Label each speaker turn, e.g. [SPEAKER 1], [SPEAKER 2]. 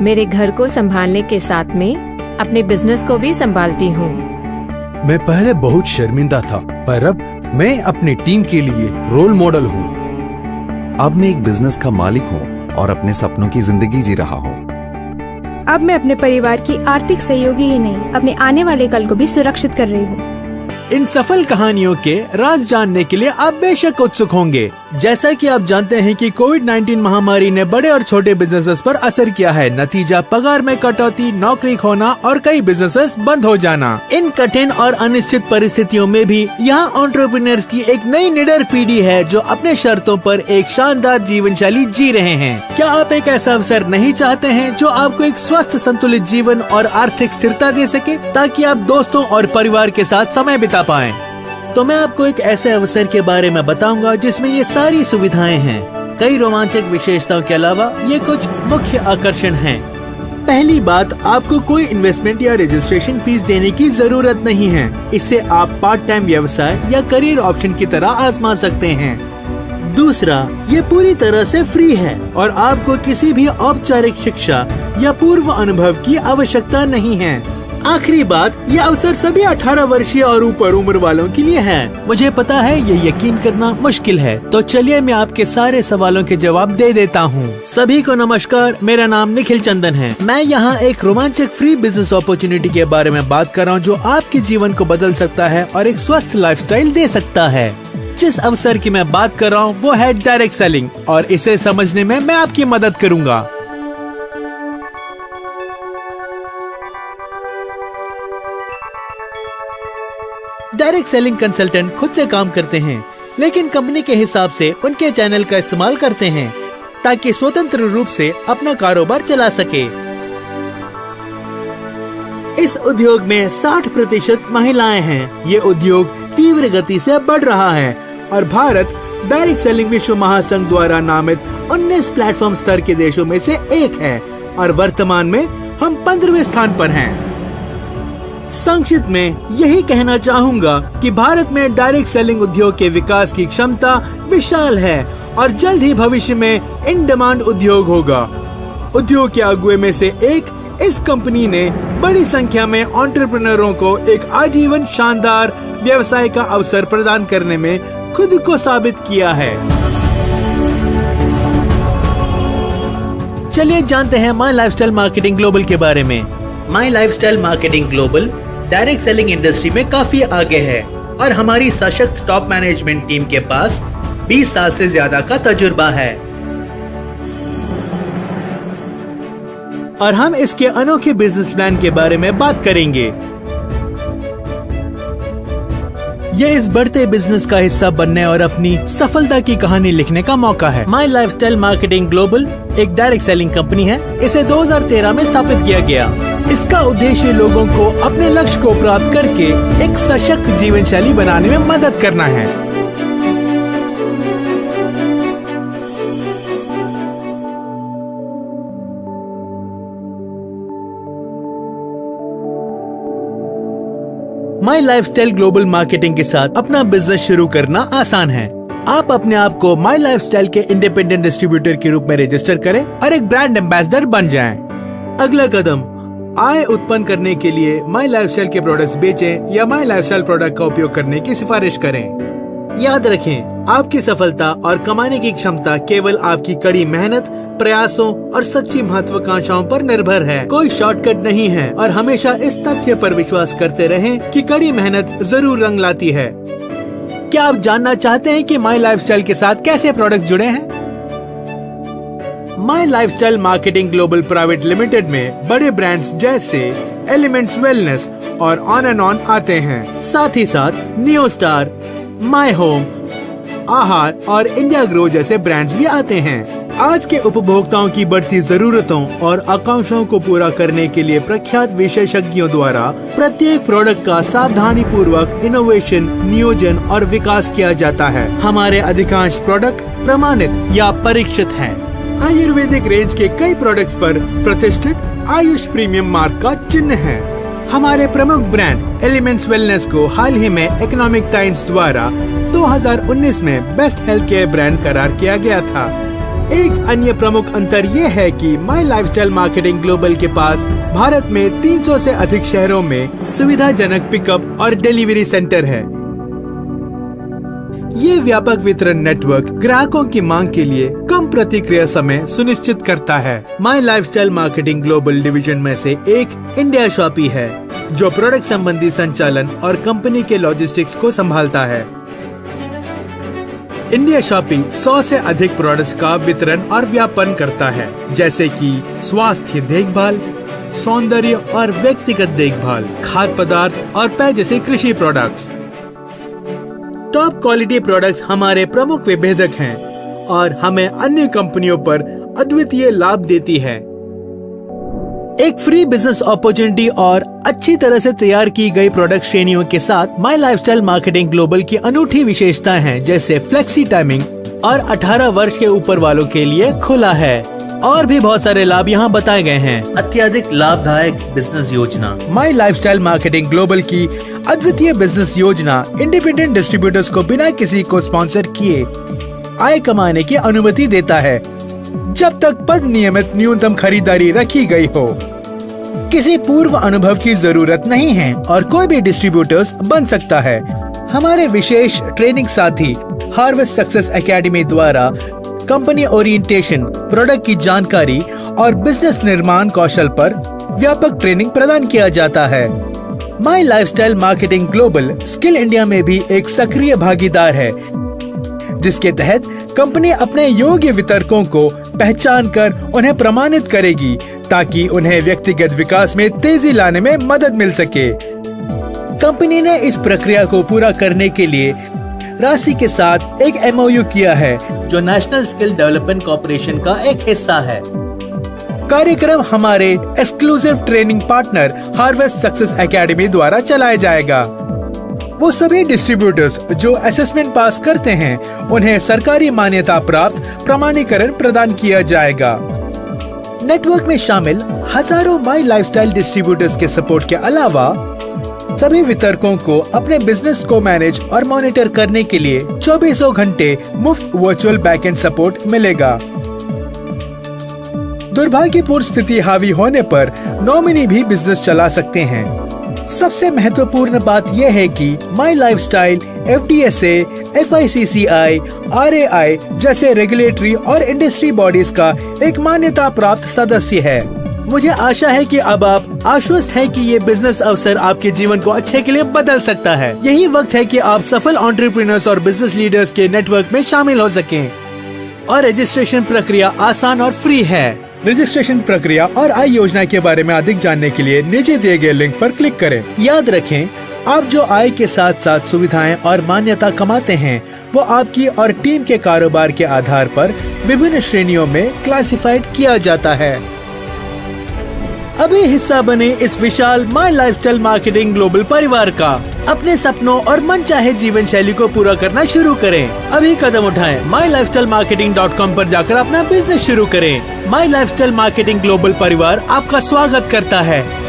[SPEAKER 1] मेरे घर को संभालने के साथ में अपने बिजनेस को भी संभालती हूँ।
[SPEAKER 2] मैं पहले बहुत शर्मिंदा था, पर अब मैं अपनी टीम के लिए रोल मॉडल हूँ।
[SPEAKER 3] अब मैं एक बिजनेस का मालिक हूँ और अपने सपनों की जिंदगी जी रहा हूँ।
[SPEAKER 4] अब मैं अपने परिवार की आर्थिक सहयोगी ही नहीं, अपने आने वाले कल को भी सुरक्षित कर रही हूँ।
[SPEAKER 5] इन सफल कहानियों के राज जानने के लिए आप बेशक उत्सुक होंगे। जैसा कि आप जानते हैं कि कोविड-19 महामारी ने बड़े और छोटे बिजनेसेस पर असर किया है। नतीजा पगार में कटौती, नौकरी खोना और कई बिजनेसेस बंद हो जाना। इन कठिन और अनिश्चित परिस्थितियों में भी यहाँ एंटरप्रेन्योर्स की एक नई निडर पीढ़ी है जो अपने शर्तों पर एक शानदार जीवन शैली जी रहे हैं। क्या आप एक ऐसा अवसर नहीं चाहते हैं जो आपको एक स्वस्थ संतुलित जीवन और आर्थिक स्थिरता दे सके, ताकि आप दोस्तों और परिवार के साथ समय बिता पाएं? तो मैं आपको एक ऐसे अवसर के बारे में बताऊंगा जिसमें ये सारी सुविधाएं हैं। कई रोमांचक विशेषताओं के अलावा ये कुछ मुख्य आकर्षण हैं। पहली बात, आपको कोई इन्वेस्टमेंट या रजिस्ट्रेशन फीस देने की जरूरत नहीं है। इससे आप पार्ट टाइम व्यवसाय या करियर ऑप्शन की तरह आजमा सकते हैं। दूसरा, ये पूरी तरह से फ्री है और आपको किसी भी औपचारिक शिक्षा या पूर्व अनुभव की आवश्यकता नहीं है। आखिरी बात, ये अवसर सभी 18 वर्षीय और ऊपर उम्र वालों के लिए है। मुझे पता है ये यकीन करना मुश्किल है, तो चलिए मैं आपके सारे सवालों के जवाब दे देता हूँ। सभी को नमस्कार, मेरा नाम निखिल चंदन है। मैं यहाँ एक रोमांचक फ्री बिजनेस अपॉर्चुनिटी के बारे में बात कर रहा हूँ जो आपके जीवन को बदल सकता है और एक स्वस्थ लाइफस्टाइल दे सकता है। जिस अवसर की मैं बात कर रहा हूँ वो है डायरेक्ट सेलिंग, और इसे समझने में मैं आपकी मदद करूँगा। डायरेक्ट सेलिंग कंसल्टेंट खुद से काम करते हैं, लेकिन कंपनी के हिसाब से उनके चैनल का इस्तेमाल करते हैं ताकि स्वतंत्र रूप से अपना कारोबार चला सके। इस उद्योग में 60% महिलाएं हैं। ये उद्योग तीव्र गति से बढ़ रहा है और भारत डायरेक्ट सेलिंग विश्व महासंघ द्वारा नामित 19 प्लेटफॉर्म स्तर के देशों में से एक है और वर्तमान में हम 15वें स्थान पर हैं। संक्षिप्त में यही कहना चाहूँगा कि भारत में डायरेक्ट सेलिंग उद्योग के विकास की क्षमता विशाल है और जल्द ही भविष्य में इन डिमांड उद्योग होगा। उद्योग के अगुए में से एक इस कंपनी ने बड़ी संख्या में एंटरप्रेन्योरों को एक आजीवन शानदार व्यवसाय का अवसर प्रदान करने में खुद को साबित किया है। चलिए जानते हैं माई लाइफस्टाइल मार्केटिंग ग्लोबल के बारे में। My Lifestyle Marketing Global direct selling industry में काफी आगे है और हमारी सशक्त टॉप मैनेजमेंट टीम के पास 20 साल से ज्यादा का तजुर्बा है और हम इसके अनोखे बिजनेस प्लान के बारे में बात करेंगे। ये इस बढ़ते बिजनेस का हिस्सा बनने और अपनी सफलता की कहानी लिखने का मौका है। माई लाइफस्टाइल मार्केटिंग ग्लोबल एक डायरेक्ट सेलिंग कंपनी है। इसे 2013 में स्थापित किया गया। इसका उद्देश्य लोगों को अपने लक्ष्य को प्राप्त करके एक सशक्त जीवन शैली बनाने में मदद करना है। माई लाइफस्टाइल ग्लोबल मार्केटिंग के साथ अपना बिजनेस शुरू करना आसान है। आप अपने आप को माई लाइफस्टाइल के इंडिपेंडेंट डिस्ट्रीब्यूटर के रूप में रजिस्टर करें और एक ब्रांड एम्बेसडर बन जाएं। अगला कदम, आय उत्पन्न करने के लिए माई लाइफस्टाइल के प्रोडक्ट्स बेचें या माई लाइफस्टाइल प्रोडक्ट का उपयोग करने की सिफारिश करें। याद रखें, आपकी सफलता और कमाने की क्षमता केवल आपकी कड़ी मेहनत, प्रयासों और सच्ची महत्वाकांक्षाओं पर निर्भर है। कोई शॉर्टकट नहीं है और हमेशा इस तथ्य पर विश्वास करते रहें कि कड़ी मेहनत जरूर रंग लाती है। क्या आप जानना चाहते हैं कि माई लाइफस्टाइल के साथ कैसे प्रोडक्ट्स जुड़े हैं? My Lifestyle Marketing Global Private Limited में बड़े ब्रांड्स जैसे एलिमेंट्स वेलनेस और ऑन एंड ऑन आते हैं। साथ ही साथ नियो स्टार, माई होम, आहार और इंडिया ग्रो जैसे ब्रांड्स भी आते हैं। आज के उपभोक्ताओं की बढ़ती जरूरतों और आकांक्षाओं को पूरा करने के लिए प्रख्यात विशेषज्ञों द्वारा प्रत्येक प्रोडक्ट का सावधानी पूर्वक इनोवेशन, नियोजन और विकास किया जाता है। हमारे अधिकांश प्रोडक्ट प्रमाणित या परीक्षित हैं। आयुर्वेदिक रेंज के कई प्रोडक्ट्स पर प्रतिष्ठित आयुष प्रीमियम मार्क का चिन्ह है। हमारे प्रमुख ब्रांड एलिमेंट्स वेलनेस को हाल ही में इकोनॉमिक टाइम्स द्वारा 2019 में बेस्ट हेल्थ केयर ब्रांड करार किया गया था। एक अन्य प्रमुख अंतर ये है कि माई लाइफस्टाइल मार्केटिंग ग्लोबल के पास भारत में 300 से अधिक शहरों में सुविधाजनक पिकअप और डिलीवरी सेंटर है। ये व्यापक वितरण नेटवर्क ग्राहकों की मांग के लिए कम प्रतिक्रिया समय सुनिश्चित करता है। My Lifestyle Marketing global division में से एक इंडिया शॉपी है, जो प्रोडक्ट संबंधी संचालन और कंपनी के लॉजिस्टिक्स को संभालता है। इंडिया शॉपी 100 से अधिक प्रोडक्ट्स का वितरण और व्यापन करता है, जैसे कि स्वास्थ्य देखभाल, सौंदर्य और व्यक्तिगत देखभाल, खाद्य पदार्थ और पेय जैसे कृषि प्रोडक्ट्स। टॉप क्वालिटी प्रोडक्ट्स हमारे प्रमुख विभेदक हैं और हमें अन्य कंपनियों पर अद्वितीय लाभ देती है। एक फ्री बिजनेस अपॉर्चुनिटी और अच्छी तरह से तैयार की गई प्रोडक्ट श्रेणियों के साथ माई लाइफस्टाइल मार्केटिंग ग्लोबल की अनूठी विशेषताएं हैं, जैसे फ्लेक्सी टाइमिंग और 18 वर्ष के ऊपर वालों के लिए खुला है। और भी बहुत सारे लाभ यहाँ बताए गए हैं। अत्यधिक लाभदायक बिजनेस योजना। माई लाइफस्टाइल मार्केटिंग ग्लोबल की अद्वितीय बिजनेस योजना इंडिपेंडेंट डिस्ट्रीब्यूटर्स को बिना किसी को स्पॉन्सर किए आय कमाने की अनुमति देता है, जब तक पद नियमित न्यूनतम खरीदारी रखी गई हो। किसी पूर्व अनुभव की जरूरत नहीं है और कोई भी डिस्ट्रीब्यूटर्स बन सकता है। हमारे विशेष ट्रेनिंग साथी हार्वेस्ट सक्सेस एकेडमी द्वारा कंपनी ओरिएंटेशन, प्रोडक्ट की जानकारी और बिजनेस निर्माण कौशल पर व्यापक ट्रेनिंग प्रदान किया जाता है। My Lifestyle Marketing Global Skill India में भी एक सक्रिय भागीदार है, जिसके तहत कंपनी अपने योग्य वितरकों को पहचान कर उन्हें प्रमाणित करेगी, ताकि उन्हें व्यक्तिगत विकास में तेजी लाने में मदद मिल सके। कंपनी ने इस प्रक्रिया को पूरा करने के लिए राशि के साथ एक MOU किया है, जो नेशनल स्किल डेवलपमेंट कॉर्पोरेशन का एक हिस्सा है। कार्यक्रम हमारे exclusive training partner harvest success academy द्वारा चलाया जाएगा। वो सभी डिस्ट्रीब्यूटर्स जो असेसमेंट पास करते हैं, उन्हें सरकारी मान्यता प्राप्त प्रमाणीकरण प्रदान किया जाएगा। नेटवर्क में शामिल हजारों माई लाइफस्टाइल डिस्ट्रीब्यूटर्स के सपोर्ट के अलावा सभी वितरकों को अपने बिजनेस को मैनेज और मॉनिटर करने के लिए 24 घंटे मुफ्त वर्चुअल बैकएंड सपोर्ट मिलेगा। दुर्भाग्यपूर्ण स्थिति हावी होने पर नॉमिनी भी बिजनेस चला सकते हैं। सबसे महत्वपूर्ण बात यह है कि माई लाइफस्टाइल FDSA, FICCI, RAI जैसे रेगुलेटरी और इंडस्ट्री बॉडीज का एक मान्यता प्राप्त सदस्य है। मुझे आशा है कि अब आप आश्वस्त हैं कि ये बिजनेस अवसर आपके जीवन को अच्छे के लिए बदल सकता है। यही वक्त है कि आप सफल एंटरप्रेन्योर्स और बिजनेस लीडर्स के नेटवर्क में शामिल हो सकें। और रजिस्ट्रेशन प्रक्रिया आसान और फ्री है। रजिस्ट्रेशन प्रक्रिया और आय योजना के बारे में अधिक जानने के लिए नीचे दिए गए लिंक पर क्लिक करें। याद रखें, आप जो आय के साथ साथ सुविधाएं और मान्यता कमाते हैं, वो आपकी और टीम के कारोबार के आधार पर विभिन्न श्रेणियों में क्लासिफाइड किया जाता है। अभी हिस्सा बने इस विशाल माई लाइफस्टाइल मार्केटिंग ग्लोबल परिवार का। अपने सपनों और मनचाहे जीवन शैली को पूरा करना शुरू करें। अभी कदम उठाएं। mylifestylemarketing.com पर जाकर अपना बिजनेस शुरू करें। माई लाइफस्टाइल मार्केटिंग ग्लोबल परिवार आपका स्वागत करता है।